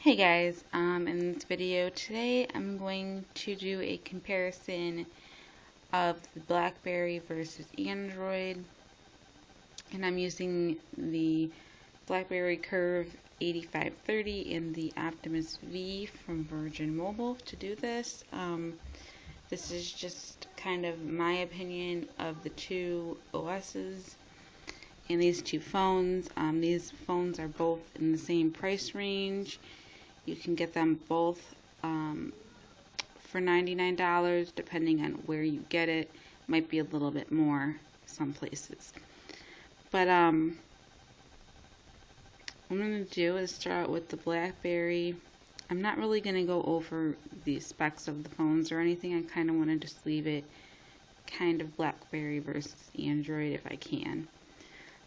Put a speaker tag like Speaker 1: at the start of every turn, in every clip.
Speaker 1: Hey guys, in this video today I'm going to do a comparison of the Blackberry versus Android, and I'm using the Blackberry Curve 8530 and the Optimus V from Virgin Mobile to do this. This is just kind of my opinion of the two OSs and these two phones. These phones are both in the same price range. You can get them both for $99, depending on where you get it. Might be a little bit more some places. But what I'm going to do is start out with the Blackberry. I'm not really going to go over the specs of the phones or anything. I kind of want to just leave it kind of Blackberry versus Android if I can.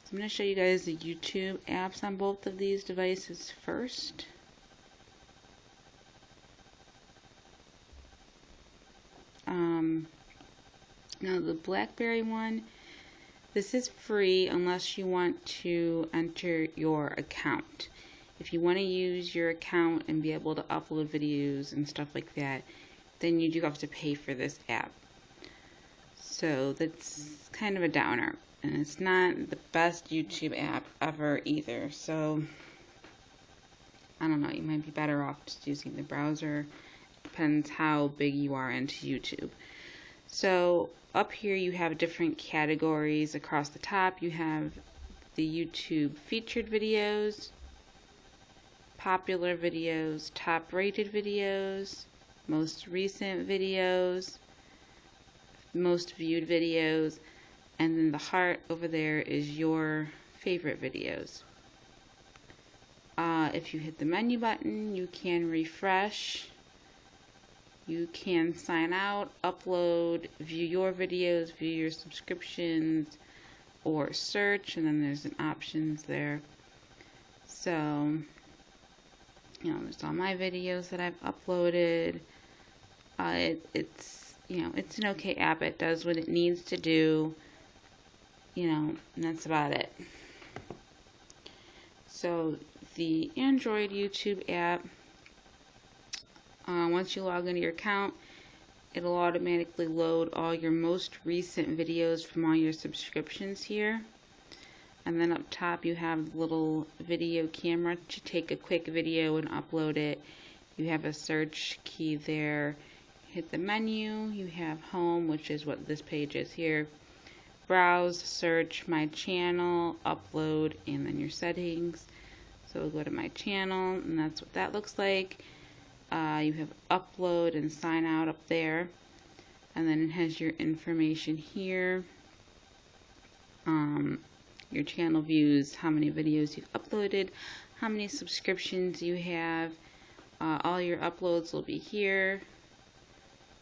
Speaker 1: So I'm going to show you guys the YouTube apps on both of these devices first. Now the Blackberry one, this is free unless you want to enter your account. If you want to use your account and be able to upload videos and stuff like that, then you do have to pay for this app. So that's kind of a downer, and it's not the best YouTube app ever either. So I don't know, you might be better off just using the browser. Depends how big you are into YouTube. So up here you have different categories. Across the top you have the YouTube featured videos, popular videos, top rated videos, most recent videos, most viewed videos, and then the heart over there is your favorite videos. If you hit the menu button, you can refresh. You can sign out, upload, view your videos, view your subscriptions, or search, and then there's an options there. So, there's all my videos that I've uploaded. It's an okay app. It does what it needs to do, and that's about it. So, the Android YouTube app, once you log into your account, it'll automatically load all your most recent videos from all your subscriptions here. And then up top you have the little video camera to take a quick video and upload it. You have a search key there. Hit the menu, you have home, which is what this page is here. Browse, search, my channel, upload, and then your settings. So we'll go to my channel, and that's what that looks like. You have upload and sign out up there, and then it has your information here, your channel views, how many videos you've uploaded, how many subscriptions you have. All your uploads will be here.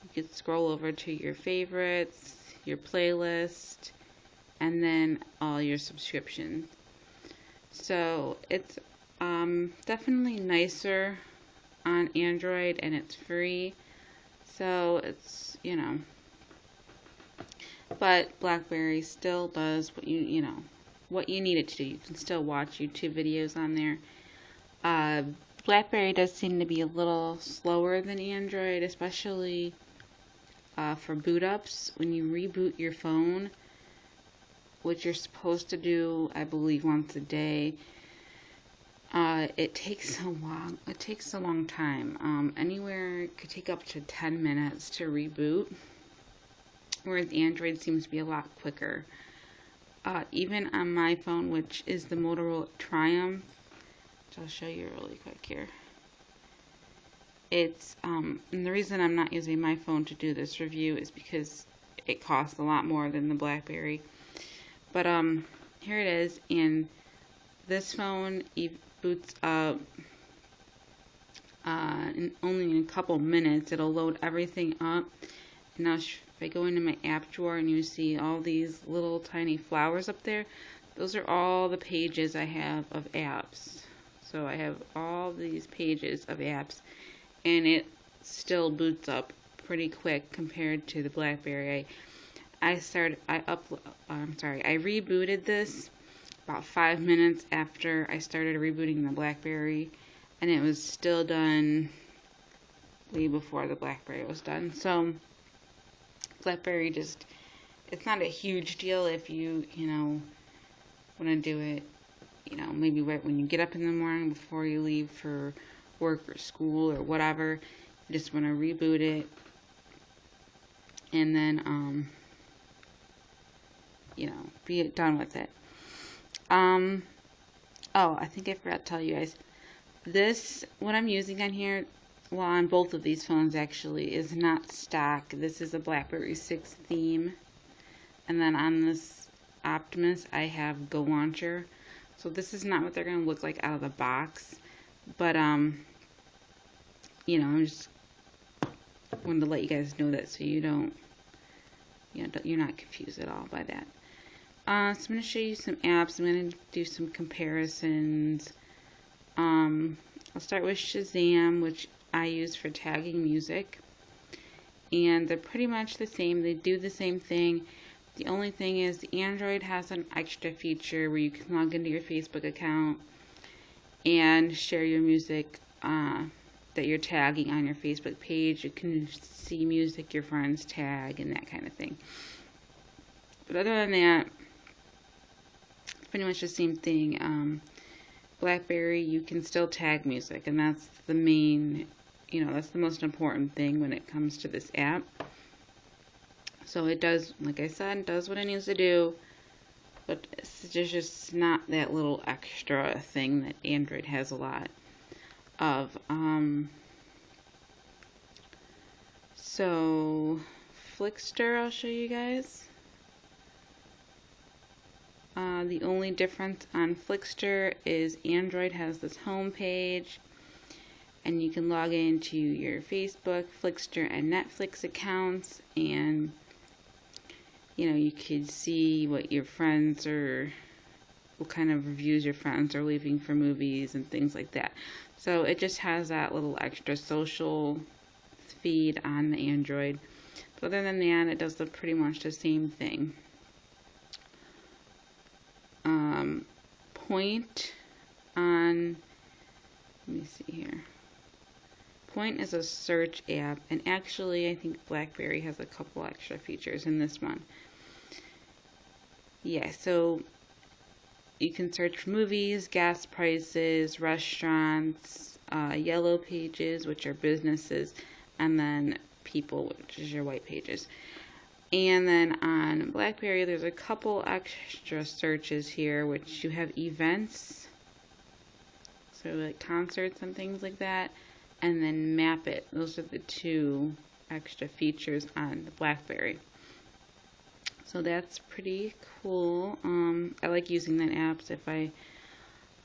Speaker 1: You can scroll over to your favorites, your playlist, and then all your subscriptions. So it's definitely nicer on Android, and it's free, so it's but Blackberry still does what what you need it to do. You can still watch YouTube videos on there. Blackberry does seem to be a little slower than Android, especially for boot ups. When you reboot your phone, which you're supposed to do, I believe, once a day, it takes so long. It takes a long time. Anywhere it could take up to 10 minutes to reboot, whereas Android seems to be a lot quicker. Even on my phone, which is the Motorola Triumph, which I'll show you really quick here. It's and the reason I'm not using my phone to do this review is because it costs a lot more than the Blackberry. But here it is, and this phone boots up only in a couple minutes. It'll load everything up. And now if I go into my app drawer and you see all these little tiny flowers up there, those are all the pages I have of apps. So I have all these pages of apps, and it still boots up pretty quick compared to the Blackberry. I rebooted this about 5 minutes after I started rebooting the Blackberry. and it was still done way before the Blackberry was done. So Blackberry just, it's not a huge deal if you want to do it, maybe right when you get up in the morning before you leave for work or school or whatever. You just want to reboot it, and then be done with it. Oh, I think I forgot to tell you guys. This, what I'm using on here, well, on both of these phones actually, is not stock. This is a BlackBerry 6 theme. And then on this Optimus, I have Go Launcher. So this is not what they're going to look like out of the box. But, I'm just wanted to let you guys know that so you don't, you're not confused at all by that. So I'm going to show you some apps. I'm going to do some comparisons. I'll start with Shazam, which I use for tagging music. And they're pretty much the same. They do the same thing. The only thing is the Android has an extra feature where you can log into your Facebook account and share your music that you're tagging on your Facebook page. You can see music your friends tag and that kind of thing. But other than that, it's pretty much the same thing. Blackberry, you can still tag music, and that's the main, that's the most important thing when it comes to this app. So it does, like I said, does what it needs to do, but it's just not that little extra thing that Android has a lot of. So Flickster, I'll show you guys. The only difference on Flickster is Android has this home page, and you can log into your Facebook, Flickster, and Netflix accounts, and you could see what your friends are, what kind of reviews your friends are leaving for movies and things like that. So it just has that little extra social feed on the Android. But other than that, it does pretty much the same thing. Point on, let me see here. Point is a search app, and actually I think Blackberry has a couple extra features in this one. Yeah, so you can search for movies, gas prices, restaurants, yellow pages, which are businesses, and then people, which is your white pages. And then on Blackberry, there's a couple extra searches here, which you have events, so like concerts and things like that, and then map it. Those are the two extra features on the Blackberry. So that's pretty cool. I like using that app if I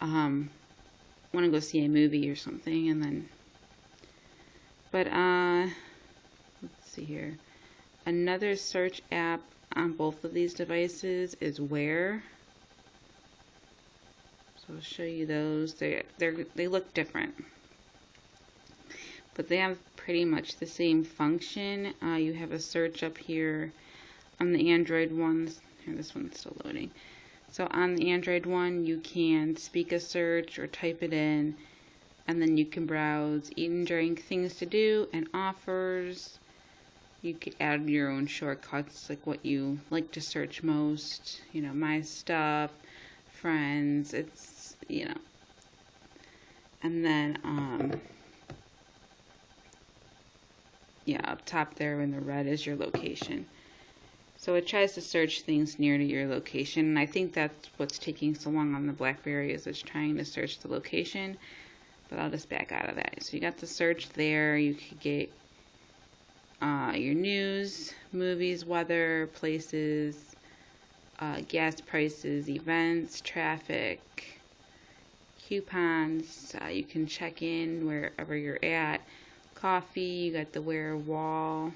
Speaker 1: want to go see a movie or something, and then. But let's see here. Another search app on both of these devices is Where. So I'll show you those. They look different, but they have pretty much the same function. You have a search up here on the Android ones. Here, this one's still loading. So on the Android one, you can speak a search or type it in, and then you can browse eat and drink, things to do, and offers. You could add your own shortcuts, like what you like to search most, my stuff, friends, it's, and then, up top there in the red is your location. So it tries to search things near to your location, and I think that's what's taking so long on the Blackberry, is it's trying to search the location, but I'll just back out of that. So you got the search there. You could get your news, movies, weather, places, gas prices, events, traffic, coupons. You can check in wherever you're at. Coffee, you got the Where wall.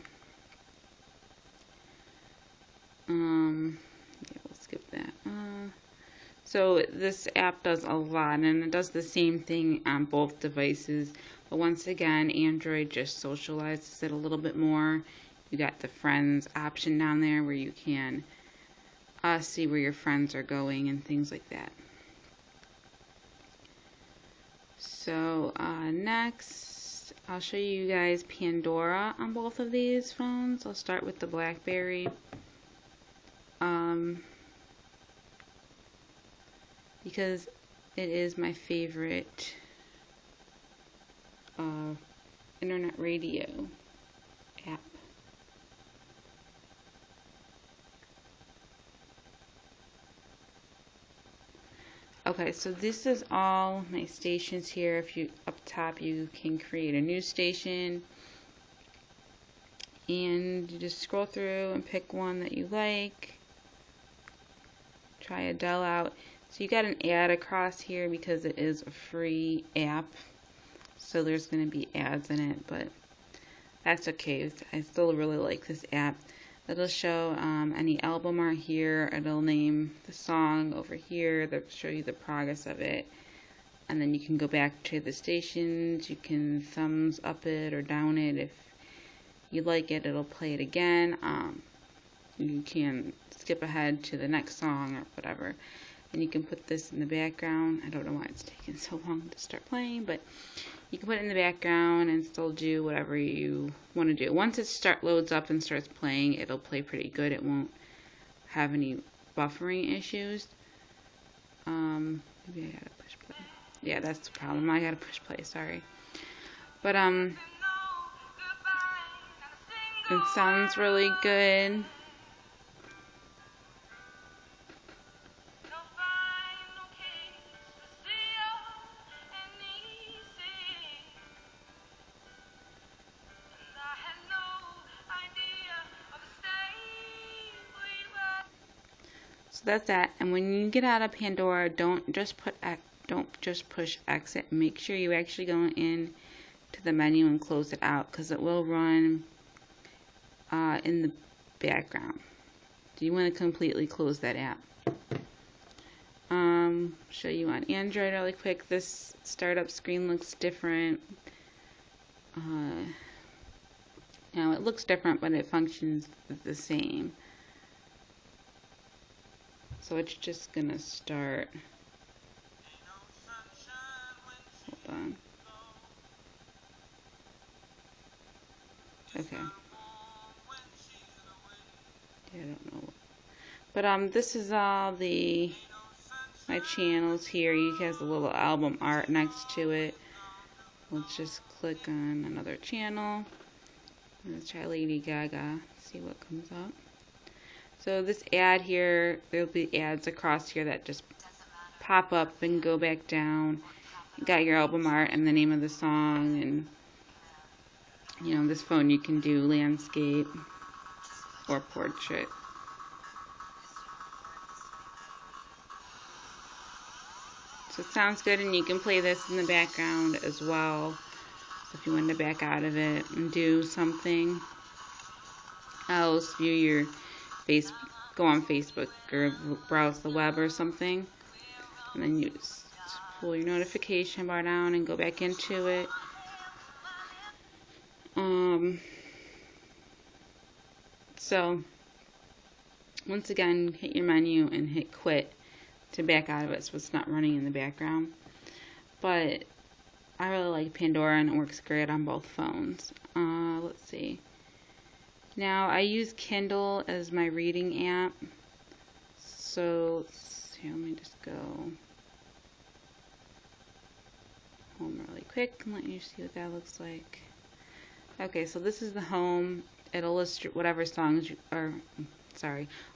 Speaker 1: Yeah, we'll skip that. So this app does a lot, and it does the same thing on both devices. But once again, Android just socializes it a little bit more. You got the friends option down there where you can see where your friends are going and things like that. So next, I'll show you guys Pandora on both of these phones. I'll start with the Blackberry. Because it is my favorite internet radio app. Okay, so this is all my stations here. If you up top, you can create a new station, and you just scroll through and pick one that you like. Try Adele out. So you got an ad across here because it is a free app, so there's going to be ads in it, but that's okay. I still really like this app. It'll show any album art here. It'll name the song over here. That'll show you the progress of it. And then you can go back to the stations. You can thumbs up it or down it. If you like it, it'll play it again. You can skip ahead to the next song or whatever. And you can put this in the background. I don't know why it's taking so long to start playing, but you can put it in the background and still do whatever you want to do. Once it loads up and starts playing, it'll play pretty good. It won't have any buffering issues. Maybe I gotta push play. Yeah, that's the problem. I gotta push play, sorry. But it sounds really good. So that's that. And when you get out of Pandora, don't just push exit. Make sure you actually go in to the menu and close it out, because it will run in the background. Do you want to completely close that app? Show you on Android really quick. This startup screen looks different. Now it looks different, but it functions the same. So it's just gonna start. Hold on. Okay. Yeah, I don't know. But this is all my channels here. You has a little album art next to it. Let's just click on another channel. Let's try Lady Gaga. See what comes up. So this ad here, there'll be ads across here that just pop up and go back down. You got your album art and the name of the song, and this phone you can do landscape or portrait. So it sounds good, and you can play this in the background as well. So if you want to back out of it and do something else, view your go on Facebook or browse the web or something, and then you just pull your notification bar down and go back into it. So once again, hit your menu and hit quit to back out of it so it's not running in the background. But I really like Pandora, and it works great on both phones. Let's see. Now I use Kindle as my reading app. So let me just go home really quick and let you see what that looks like. Okay, so this is the home. It'll list whatever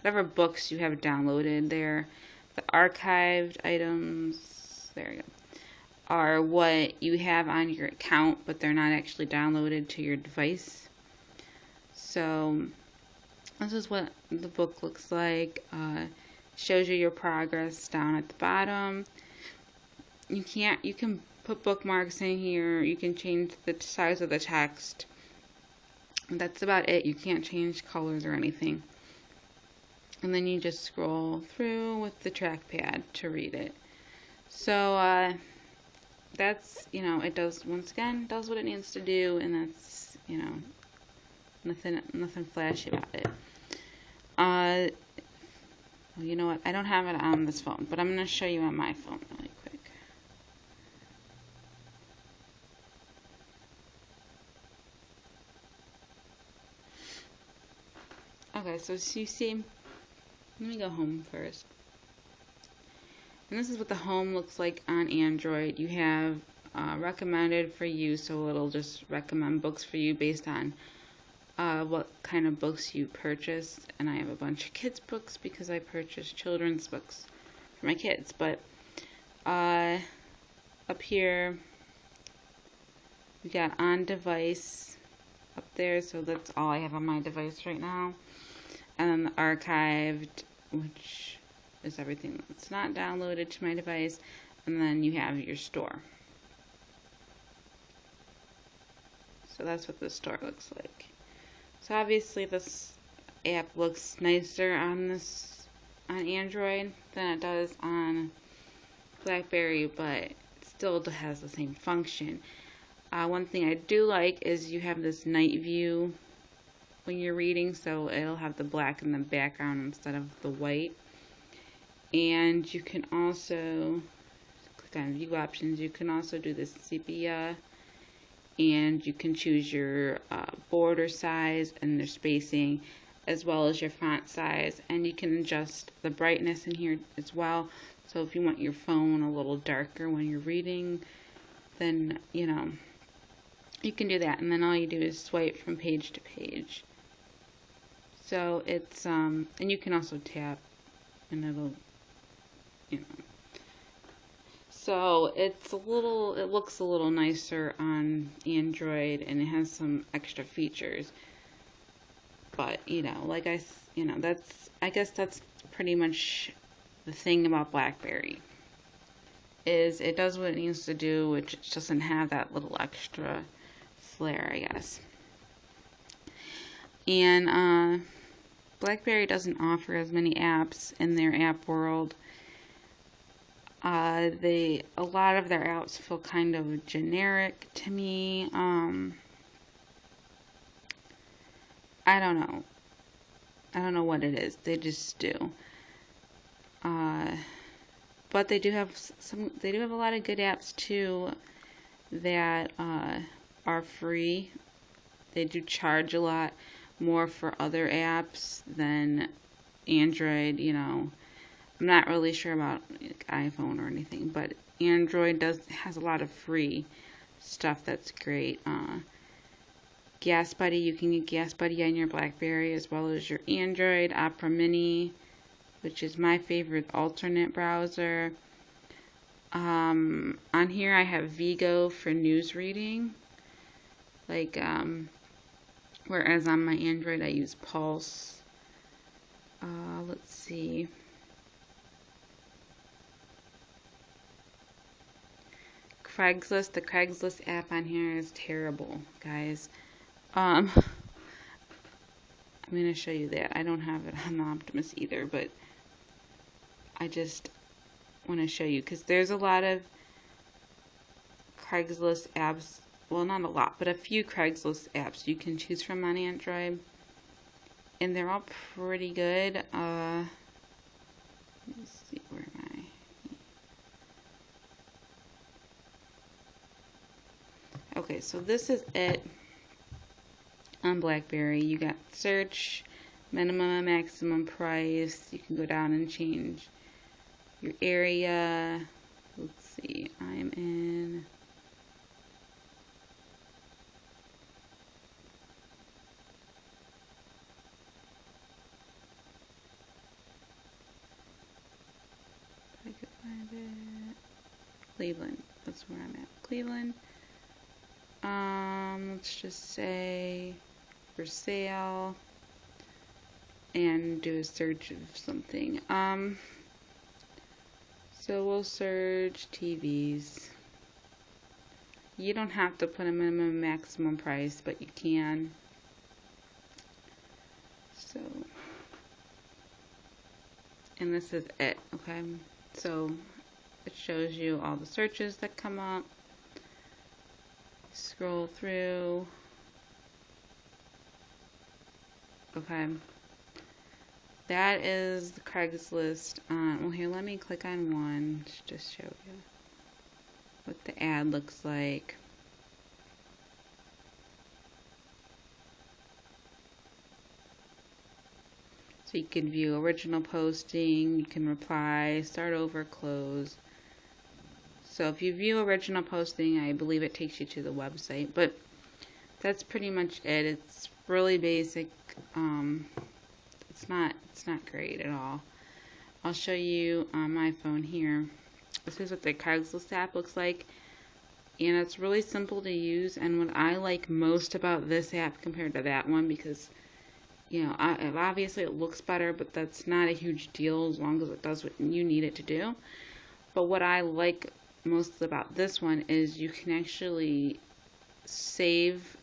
Speaker 1: whatever books you have downloaded there. The archived items, there you go, are what you have on your account, but they're not actually downloaded to your device. So this is what the book looks like. Shows you your progress down at the bottom. You can put bookmarks in here. You can change the size of the text. That's about it. You can't change colors or anything. And then you just scroll through with the trackpad to read it. So that's, it does, once again, does what it needs to do, and that's, nothing flashy about it. Well, you know what? I don't have it on this phone, but I'm going to show you on my phone really quick. Okay, so you see, let me go home first. And this is what the home looks like on Android. You have recommended for you, so it'll just recommend books for you based on what kind of books you purchased. And I have a bunch of kids' books because I purchased children's books for my kids. But up here, we got on device up there, so that's all I have on my device right now. And then the archived, which is everything that's not downloaded to my device. And then you have your store. So that's what the store looks like. So obviously this app looks nicer on Android than it does on Blackberry, but it still has the same function. One thing I do like is you have this night view when you're reading, so it'll have the black in the background instead of the white. And you can also click on view options. You can also do the sepia, and you can choose your border size and their spacing, as well as your font size, and you can adjust the brightness in here as well. So if you want your phone a little darker when you're reading, then you can do that, and then all you do is swipe from page to page. So it's and you can also tap, and it'll So it looks a little nicer on Android, and it has some extra features. But I guess that's pretty much the thing about Blackberry, is it does what it needs to do, which doesn't have that little extra flair, I guess. And Blackberry doesn't offer as many apps in their app world. A lot of their apps feel kind of generic to me. I don't know. I don't know what it is. They just do. But they do have a lot of good apps too that are free. They do charge a lot more for other apps than Android. I'm not really sure about iPhone or anything, but Android has a lot of free stuff that's great. Gas Buddy, you can get Gas Buddy on your Blackberry as well as your Android. Opera Mini, which is my favorite alternate browser. On here I have Vigo for news reading, whereas on my Android I use Pulse. Let's see. The Craigslist app on here is terrible, guys. I'm going to show you that. I don't have it on the Optimus either, but I just want to show you, because there's a lot of Craigslist apps. Well, not a lot, but a few Craigslist apps you can choose from on Android, and they're all pretty good. Let's see, where am I? Okay, so this is it on Blackberry. You got search, minimum and maximum price. You can go down and change your area. Let's see, I'm in if I could find it. Cleveland. That's where I'm at. Cleveland. Let's just say for sale and do a search of something. So we'll search TVs. You don't have to put a minimum and maximum price, but you can. So, and this is it, okay? So it shows you all the searches that come up. Scroll through. Okay. That is the Craigslist. Well, here, let me click on one to just show you what the ad looks like. So you can view original posting, you can reply, start over, close. So if you view original posting, I believe it takes you to the website, but that's pretty much it. It's really basic. It's not great at all. I'll show you on my phone here. This is what the Craigslist app looks like, and it's really simple to use. And what I like most about this app compared to that one, because obviously it looks better, but that's not a huge deal as long as it does what you need it to do. But what I like most about this one is you can actually save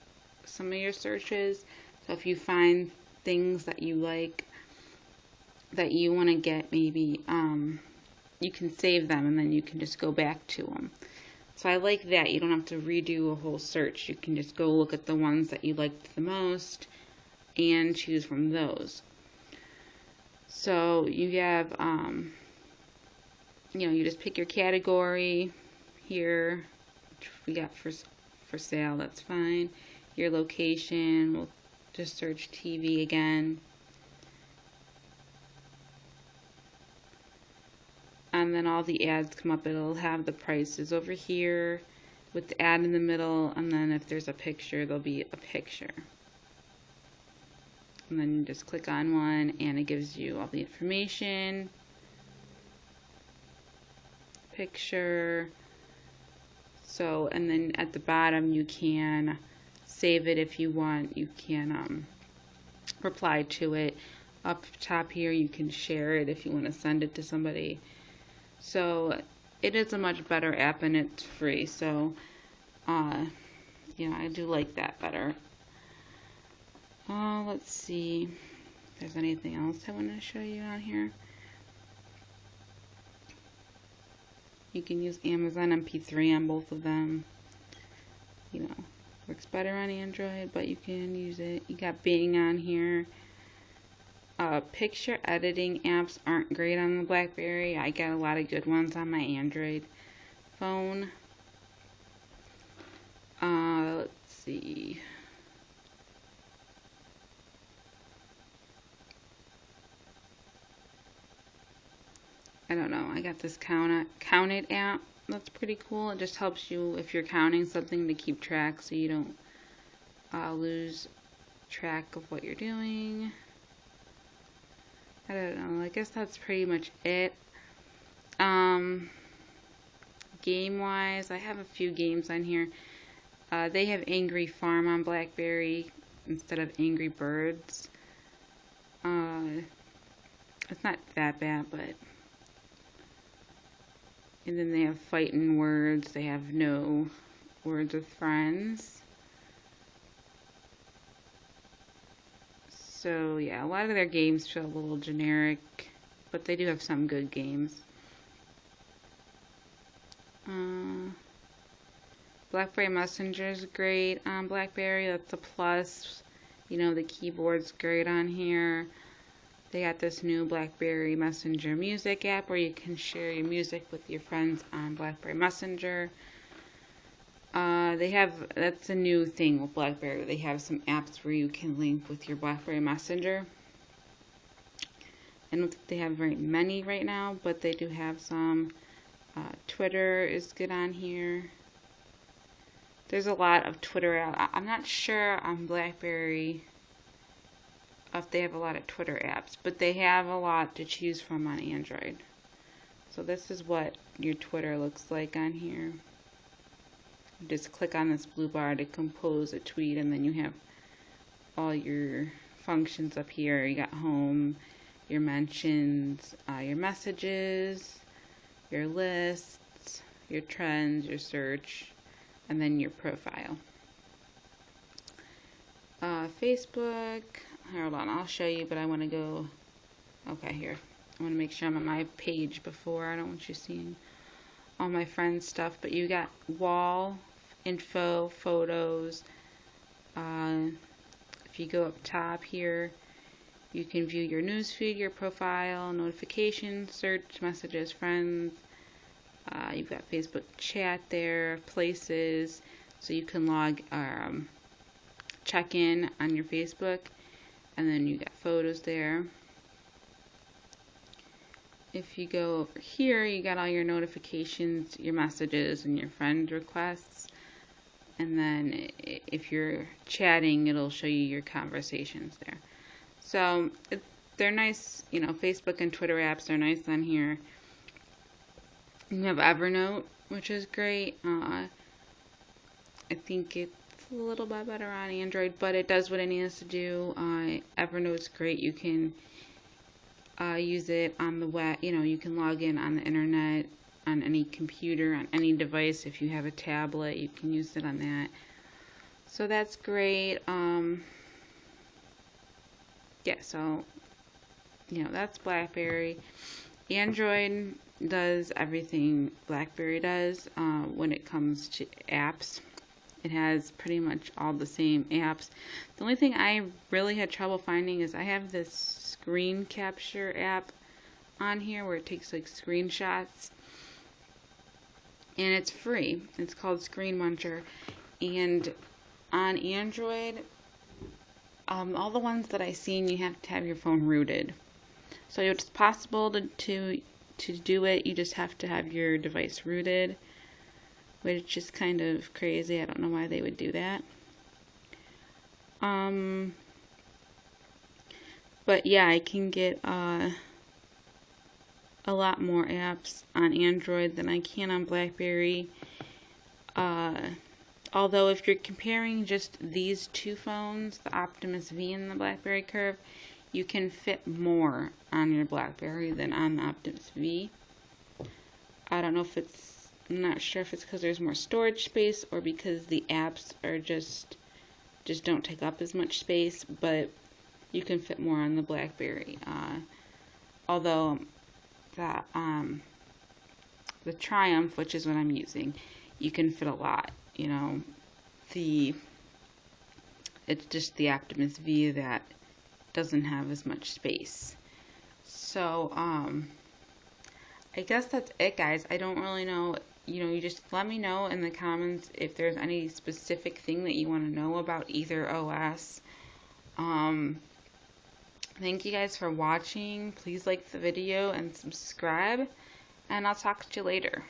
Speaker 1: some of your searches. So if you find things that you like, that you want to get, maybe you can save them and then you can just go back to them. So I like that. You don't have to redo a whole search. You can just go look at the ones that you liked the most and choose from those. So you have, you just pick your category here, which we got for sale, that's fine. Your location, we'll just search TV again. And then all the ads come up. It'll have the prices over here with the ad in the middle, and then if there's a picture, there'll be a picture. And then you just click on one and it gives you all the information, picture. So, and then at the bottom you can save it if you want. You can reply to it. Up top here you can share it if you want to send it to somebody. So it is a much better app and it's free. So I do like that better. Let's see if there's anything else I want to show you on here. You can use Amazon MP3 on both of them. Works better on Android, but you can use it. You got Bing on here. Picture editing apps aren't great on the Blackberry. I got a lot of good ones on my Android phone. Let's see. I don't know. I got this Count It app. That's pretty cool. It just helps you if you're counting something to keep track so you don't lose track of what you're doing. I don't know. I guess that's pretty much it. Game-wise, I have a few games on here. They have Angry Farm on Blackberry instead of Angry Birds. It's not that bad, but... And then they have Fightin' Words. They have No Words with Friends. So, yeah, a lot of their games feel a little generic, but they do have some good games. Blackberry Messenger is great on Blackberry. That's a plus. The keyboard's great on here. They got this new Blackberry Messenger music app where you can share your music with your friends on Blackberry Messenger. That's a new thing with Blackberry. They have some apps where you can link with your Blackberry Messenger. I don't think they have very many right now, but they do have some. Twitter is good on here. There's a lot of Twitter apps. I'm not sure on Blackberry if they have a lot of Twitter apps, but they have a lot to choose from on Android. So this is what your Twitter looks like on here. You just click on this blue bar to compose a tweet, and then you have all your functions up here. You got home, your mentions, your messages, your lists, your trends, your search, and then your profile. Facebook, hold on, I'll show you, but I want to go, okay, here. I want to make sure I'm on my page before. I don't want you seeing all my friends' stuff, but you got wall, info, photos. If you go up top here, you can view your newsfeed, your profile, notifications, search, messages, friends. You've got Facebook chat there, places, so you can check in on your Facebook, and then you got photos there. if you go over here, you got all your notifications, your messages, and your friend requests. And then if you're chatting, it'll show you your conversations there. So they're nice, you know, Facebook and Twitter apps are nice on here. You have Evernote, which is great. I think it's a little bit better on Android, but it does what it needs to do. Evernote's great. You can use it on the web. You know, you can log in on the internet, on any computer, on any device. If you have a tablet, you can use it on that. So that's great. Yeah, so, you know, that's Blackberry. Android does everything Blackberry does when it comes to apps. It has pretty much all the same apps. The only thing I really had trouble finding is I have this screen capture app on here where it takes like screenshots, and it's free. It's called Screen Muncher. And on Android, all the ones that I've seen, you have to have your phone rooted. So it's possible to do it. You just have to have your device rooted, which is kind of crazy. I don't know why they would do that. But yeah, I can get a lot more apps on Android than I can on Blackberry. Although if you're comparing just these two phones, the Optimus V and the Blackberry Curve, you can fit more on your Blackberry than on the Optimus V. I don't know if I'm not sure if it's because there's more storage space or because the apps are just don't take up as much space, but you can fit more on the Blackberry. Although the Triumph, which is what I'm using, you can fit a lot. You know, it's just the Optimus V that doesn't have as much space. So I guess that's it, guys. I don't really know. You know, you just let me know in the comments if there's any specific thing that you want to know about either OS. Thank you guys for watching. Please like the video and subscribe, and I'll talk to you later.